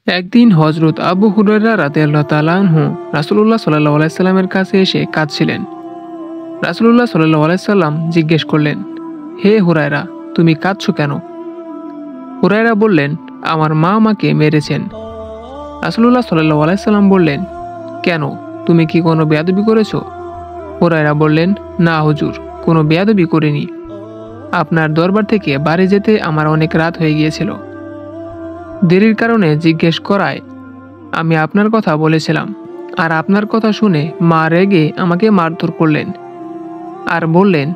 একদিন হযরত আবু হুরায়রা রাদিয়াল্লাহু তাআলা আনহু রাসূলুল্লাহ সাল্লাল্লাহু আলাইহি সাল্লামের কাছে এসে কাঁদছিলেন। রাসূলুল্লাহ সাল্লাল্লাহু আলাইহি সাল্লাম জিজ্ঞেস করলেন, হে হুরায়রা, তুমি কাঁদছো কেন? হুরায়রা বললেন, আমার মা আমাকে মেরেছেন। রাসূলুল্লাহ সাল্লাল্লাহু আলাইহি সাল্লাম বললেন, কেন, তুমি কি কোনো বেয়াদবি করেছো? হুরায়রা বললেন, না হুজুর, কোনো বেয়াদবি করিনি। আপনার দরবার থেকে বাড়ি যেতে আমার অনেক রাত হয়ে গিয়েছিল। দেরির কারণে জিজ্ঞেস করায় আমি আপনার কথা বলেছিলাম, আর আপনার কথা শুনে মা রেগে আমাকে মারধর করলেন আর বললেন,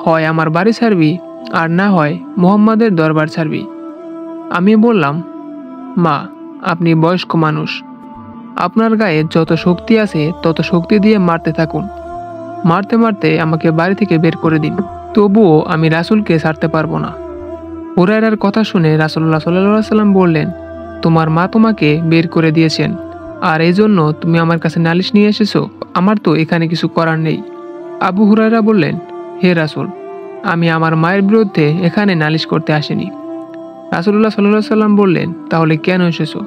হয় আমার বাড়ি ছাড়বি আর না হয় মুহাম্মাদের দরবার ছাড়বি। আমি বললাম, মা, আপনি বয়স্ক মানুষ, আপনার গায়ে যত শক্তি আছে তত শক্তি দিয়ে মারতে থাকুন, মারতে মারতে আমাকে বাড়ি থেকে বের করে দিন, তবুও আমি রাসূলকে ছাড়তে পারবো না। হুরায়রার কথা শুনে রাসূলুল্লাহ সাল্লাল্লাহু আলাইহি সাল্লাম বললেন, তোমার মা তোমাকে বের করে দিয়েছেন, আর এই জন্য তুমি আমার কাছে নালিশ নিয়ে এসেছো? আমার তো এখানে কিছু করার নেই। আবু হুরায়রা বললেন, হে রাসূল, আমি আমার মায়ের বিরুদ্ধে এখানে নালিশ করতে আসিনি। রাসূলুল্লাহ সাল্লাল্লাহু আলাইহি সাল্লাম বললেন, তাহলে কেন এসেছো?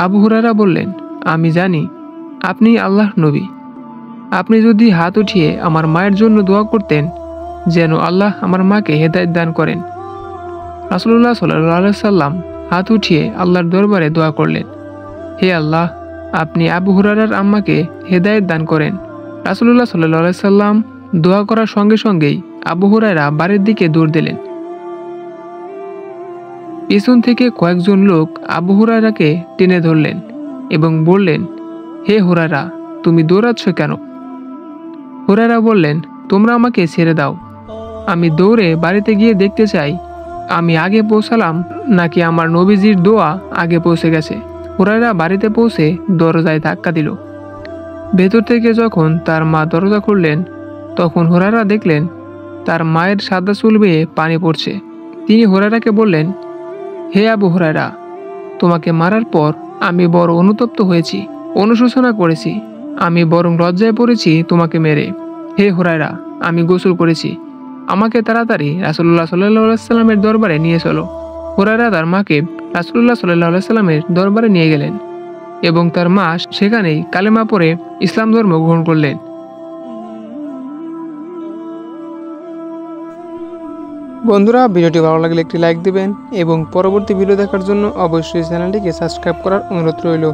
আবু হুরায়রা বললেন, আমি জানি আপনি আল্লাহর নবী। আপনি যদি হাত উঠিয়ে আমার মায়ের জন্য দোয়া করতেন যেন আল্লাহ আমার মাকে হেদায়েত দান করেন। রাসূলুল্লাহ সাল্লাল্লাহু আলাইহি সাল্লাম হাত উঠিয়ে আল্লাহর দরবারে দোয়া করলেন, হে আল্লাহ, আপনি আবু হুরায়রার আম্মাকে হেদায়েত দান করেন। রাসূলুল্লাহ সাল্লাল্লাহু আলাইহি সাল্লাম দোয়া করার সঙ্গে সঙ্গেই আবু হুরায়রা বাড়ির দিকে দৌড় দিলেন। পিছন থেকে কয়েকজন লোক আবু হুরায়রাকে টেনে ধরলেন এবং বললেন, হে হুরায়রা, তুমি দৌড়াচ্ছ কেন? হুরায়রা বললেন, তোমরা আমাকে ছেড়ে দাও, আমি দৌড়ে বাড়িতে গিয়ে দেখতে চাই আমি আগে পৌঁছালাম নাকি আমার নবীজির দোয়া আগে পৌঁছে গেছে। হুরায়রা বাড়িতে পৌঁছে দরজায় ধাক্কা দিল। ভেতর থেকে যখন তার মা দরজা খুললেন তখন হুরায়রা দেখলেন তার মায়ের সাদা চুল বেয়ে পানি পড়ছে। তিনি হুরায়রাকে বললেন, হে আবু হুরায়রা, তোমাকে মারার পর আমি বড় অনুতপ্ত হয়েছি, অনুশোচনা করেছি, আমি বরং লজ্জায় পড়েছি তোমাকে মেরে। হে হুরায়রা, আমি গোসল করেছি, আমাকে তাড়াতাড়ি রাসূলুল্লাহ সাল্লাল্লাহু আলাইহি সাল্লামের দরবারে নিয়ে চলো। হুরায়রা তার মাকে রাসূলুল্লাহ সাল্লাল্লাহু আলাইহি সাল্লামের দরবারে নিয়ে গেলেন এবং তার মা সেখানেই কালেমা পড়ে ইসলাম ধর্ম গ্রহণ করলেন। বন্ধুরা, ভিডিওটি ভালো লাগলে একটি লাইক দিবেন এবং পরবর্তী ভিডিও দেখার জন্য অবশ্যই চ্যানেলটিকে সাবস্ক্রাইব করার অনুরোধ রইল।